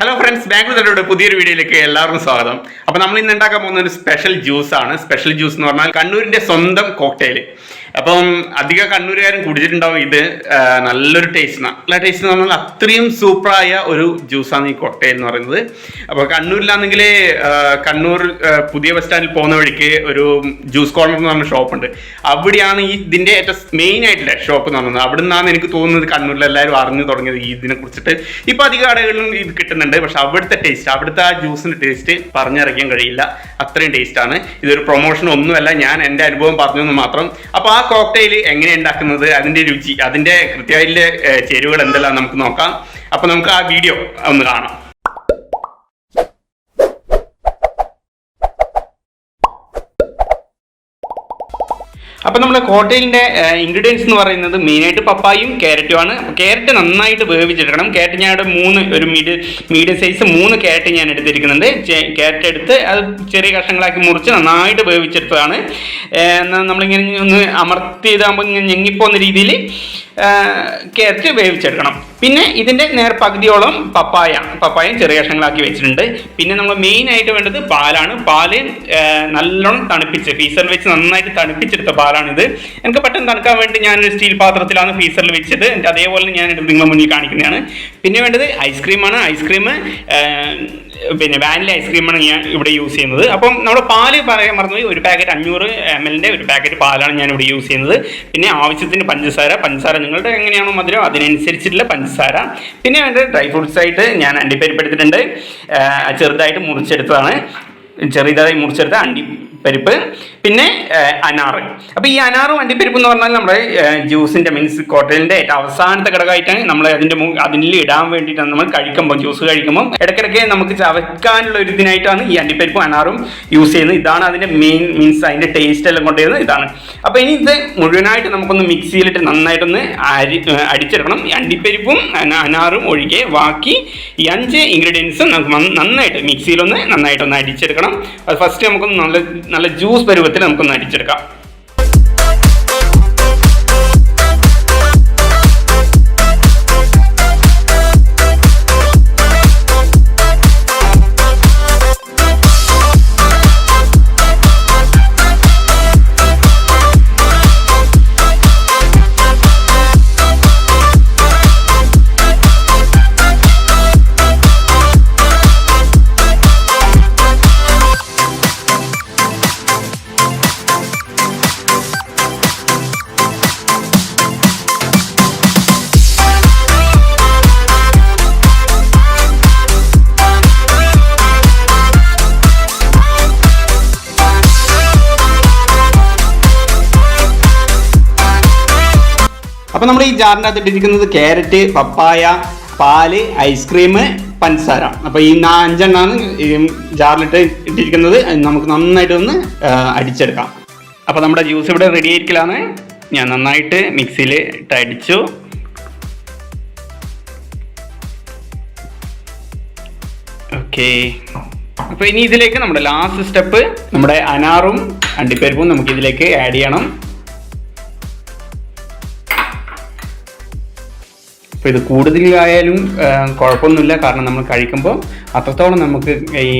Hello friends, Bangalore തട്ടുകടയുടെ പുതിയൊരു വീഡിയോയിലേക്ക് എല്ലാവർക്കും സ്വാഗതം. അപ്പോൾ നമ്മൾ ഇന്ന് ഉണ്ടാക്കാൻ പോകുന്ന ഒരു സ്പെഷ്യൽ ജ്യൂസ് ആണ്. സ്പെഷ്യൽ ജ്യൂസ് എന്ന് പറഞ്ഞാൽ കണ്ണൂരിന്റെ സ്വന്തം കോക്ടെയിൽ. അപ്പം അധികം കണ്ണൂരുകാരും കുടിച്ചിട്ടുണ്ടാവും. ഇത് നല്ലൊരു ടേസ്റ്റ് എന്ന് പറഞ്ഞാൽ അത്രയും സൂപ്പറായ ഒരു ജ്യൂസാണ് ഈ കോക്ടെയിൽ എന്ന് പറയുന്നത്. അപ്പോൾ കണ്ണൂരിലാണെങ്കിൽ കണ്ണൂർ പുതിയ ബസ് സ്റ്റാൻഡിൽ പോകുന്ന വഴിക്ക് ഒരു ജ്യൂസ് കോർണർ എന്ന് പറഞ്ഞ ഷോപ്പുണ്ട്. അവിടെയാണ് ഇതിന്റെ ഏറ്റവും മെയിൻ ആയിട്ടുള്ള ഷോപ്പ് എന്ന് പറയുന്നത്. അവിടെ നിന്നാണ് എനിക്ക് തോന്നുന്നത് കണ്ണൂരിൽ എല്ലാവരും അറിഞ്ഞു തുടങ്ങിയത് ഇതിനെ കുറിച്ചിട്ട്. ഇപ്പൊ അധികം കടകളിലും ഇത് കിട്ടുന്നുണ്ട്. പക്ഷെ അവിടുത്തെ ആ ജ്യൂസിന്റെ ടേസ്റ്റ് പറഞ്ഞറിയിക്കാൻ കഴിയില്ല, അത്രയും ടേസ്റ്റ് ആണ്. ഇതൊരു പ്രൊമോഷൻ ഒന്നുമല്ല, ഞാൻ എൻ്റെ അനുഭവം പറഞ്ഞു മാത്രം. അപ്പൊ ആ കോക്ടെയിൽ എങ്ങനെ ഉണ്ടാക്കുന്നത്, അതിന്റെ രുചി, അതിന്റെ കൃത്യമായിട്ടുള്ള ചേരുവകൾ എന്തെല്ലാം നമുക്ക് നോക്കാം. അപ്പൊ നമുക്ക് ആ വീഡിയോ ഒന്ന് കാണാം. അപ്പോൾ നമ്മുടെ കോക്ടെയിലിൻ്റെ ഇൻഗ്രീഡിയൻസ് എന്ന് പറയുന്നത് മെയിനായിട്ട് പപ്പായും ക്യാരറ്റും ആണ്. ക്യാരറ്റ് നന്നായിട്ട് വേവിച്ചെടുക്കണം. ക്യാരറ്റ് ഞാൻ ഇവിടെ മീഡിയം സൈസ് 3 ക്യാരറ്റ് ഞാൻ എടുത്തിരിക്കുന്നുണ്ട്. ക്യാരറ്റ് എടുത്ത് അത് ചെറിയ കഷ്ണങ്ങളാക്കി മുറിച്ച് നന്നായിട്ട് വേവിച്ചെടുത്തതാണ്. നമ്മളിങ്ങനെ ഒന്ന് അമർത്തി ചെയ്താകുമ്പോൾ ഇങ്ങനെ ഞെങ്ങിപ്പോകുന്ന രീതിയിൽ ക്യാരറ്റ് വേവിച്ചെടുക്കണം. പിന്നെ ഇതിൻ്റെ പകുതിയോളം പപ്പായം ചെറിയ കഷ്ണങ്ങളാക്കി വെച്ചിട്ടുണ്ട്. പിന്നെ നമ്മൾ മെയിനായിട്ട് വേണ്ടത് പാലാണ്. പാല് നല്ലോണം തണുപ്പിച്ച് ഫ്രീസറിൽ വെച്ച് നന്നായിട്ട് തണുപ്പിച്ചെടുത്ത പാലാണിത്. എനിക്ക് പെട്ടെന്ന് തണുക്കാൻ വേണ്ടി ഞാനൊരു സ്റ്റീൽ പാത്രത്തിലാണ് ഫ്രീസറിൽ വെച്ചത്. അതേപോലെ ഞാൻ നിങ്ങളുടെ മുന്നിൽ കാണിക്കുന്നതാണ്. പിന്നെ വേണ്ടത് ഐസ്ക്രീമാണ്. ഐസ്ക്രീം പിന്നെ വാനില ഐസ്ക്രീമാണ് ഞാൻ ഇവിടെ യൂസ് ചെയ്യുന്നത്. അപ്പം നമ്മൾ പാല് പറയാൻ മറന്നുപോയി. ഒരു പാക്കറ്റ് 500 ml ഒരു പാക്കറ്റ് പാലാണ് ഞാൻ ഇവിടെ യൂസ് ചെയ്യുന്നത്. പിന്നെ ആവശ്യത്തിന് പഞ്ചസാര നിങ്ങളുടെ എങ്ങനെയാണോ മധുരം അതിനനുസരിച്ചിട്ടുള്ള പഞ്ചസാര. പിന്നെ വേണ്ടത് ഡ്രൈ ഫ്രൂട്ട്സ് ആയിട്ട് ഞാൻ അണ്ടിപ്പരിപ്പ് എടുത്തിട്ടുണ്ട്. ചെറുതായിട്ട് മുറിച്ചെടുത്ത അണ്ടിപ്പരിപ്പ്, പിന്നെ അനാറ്. അപ്പോൾ ഈ അനാറും അണ്ടിപ്പരിപ്പ് എന്ന് പറഞ്ഞാൽ നമ്മുടെ ജ്യൂസിൻ്റെ മീൻസ് കോക്ടെയിലിൻ്റെ ഏറ്റവും അവസാനത്തെ ഘടകമായിട്ടാണ് നമ്മൾ അതിൽ ഇടാൻ വേണ്ടിയിട്ടാണ് നമ്മൾ ജ്യൂസ് കഴിക്കുമ്പോൾ ഇടയ്ക്കിടയ്ക്ക് നമുക്ക് ചവയ്ക്കാനുള്ള ഒരു ഇതിനായിട്ടാണ് ഈ അണ്ടിപ്പരിപ്പും അനാറും യൂസ് ചെയ്യുന്നത്. ഇതാണ് അതിൻ്റെ മെയിൻ മീൻസ് അതിൻ്റെ ടേസ്റ്റ് എല്ലാം കൊണ്ടുവരുന്നത് ഇതാണ്. അപ്പോൾ ഇനി ഇത് മുഴുവനായിട്ട് നമുക്കൊന്ന് മിക്സിയിലിട്ട് നന്നായിട്ടൊന്ന് അടിച്ചെടുക്കണം. ഈ അണ്ടിപ്പരിപ്പും അനാറും ഒഴികെ ബാക്കി ഈ 5 ഇൻഗ്രീഡിയൻസും നമുക്ക് നന്നായിട്ട് മിക്സിയിലൊന്ന് നന്നായിട്ടൊന്ന് അടിച്ചെടുക്കണം. അത് ഫസ്റ്റ് നമുക്കൊന്ന് നല്ല ജ്യൂസ് പരുവത്തിൽ നമുക്കൊന്ന് അടിച്ചെടുക്കാം. അപ്പോൾ നമ്മൾ ഈ ജാറിൻ്റെ അകത്ത് ഇട്ടിരിക്കുന്നത് ക്യാരറ്റ്, പപ്പായ, പാല്, ഐസ്ക്രീം, പഞ്ചസാര. അപ്പോൾ ഈ 5 എണ്ണമാണ് ഈ ജാറിലിട്ട് ഇട്ടിരിക്കുന്നത്. നമുക്ക് നന്നായിട്ട് ഒന്ന് അടിച്ചെടുക്കാം. അപ്പോൾ നമ്മുടെ ജ്യൂസ് ഇവിടെ റെഡി ആയിരിക്കലാണ്. ഞാൻ നന്നായിട്ട് മിക്സിയിൽ ഇട്ട് അടിച്ചു. ഓക്കെ, അപ്പോൾ ഇനി ഇതിലേക്ക് നമ്മുടെ ലാസ്റ്റ് സ്റ്റെപ്പ് നമ്മുടെ അനാറും അണ്ടിപ്പരിപ്പും നമുക്ക് ഇതിലേക്ക് ആഡ് ചെയ്യണം. അപ്പോൾ ഇത് കൂടുതലായാലും കുഴപ്പമൊന്നുമില്ല, കാരണം നമ്മൾ കഴിക്കുമ്പോൾ അത്രത്തോളം നമുക്ക് ഈ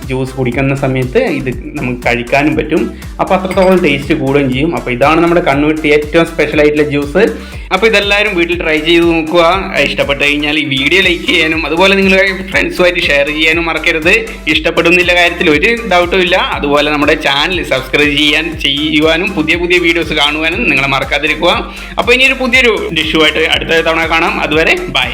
ജ്യൂസ് കുടിക്കുന്ന സമയത്ത് ഇത് നമുക്ക് കഴിക്കാനും പറ്റും. അപ്പോൾ അത്രത്തോളം ടേസ്റ്റ് കൂടുകയും ചെയ്യും. അപ്പോൾ ഇതാണ് നമ്മുടെ കണ്ണൂരിലെ ഏറ്റവും സ്പെഷ്യൽ ആയിട്ടുള്ള ജ്യൂസ്. അപ്പോൾ ഇതെല്ലാവരും വീട്ടിൽ ട്രൈ ചെയ്ത് നോക്കുക. ഇഷ്ടപ്പെട്ട് കഴിഞ്ഞാൽ ഈ വീഡിയോ ലൈക്ക് ചെയ്യാനും അതുപോലെ നിങ്ങളുടെ ഫ്രണ്ട്സുമായിട്ട് ഷെയർ ചെയ്യാനും മറക്കരുത്. ഇഷ്ടപ്പെടുന്നില്ല കാര്യത്തിൽ ഒരു ഡൗട്ടും ഇല്ല. അതുപോലെ നമ്മുടെ ചാനൽ സബ്സ്ക്രൈബ് ചെയ്യുവാനും പുതിയ വീഡിയോസ് കാണുവാനും നിങ്ങൾ മറക്കാതിരിക്കുക. അപ്പോൾ ഇനിയൊരു പുതിയൊരു ഡിഷുമായിട്ട് അടുത്ത തവണ കാണാം. അതുവരെ ബൈ.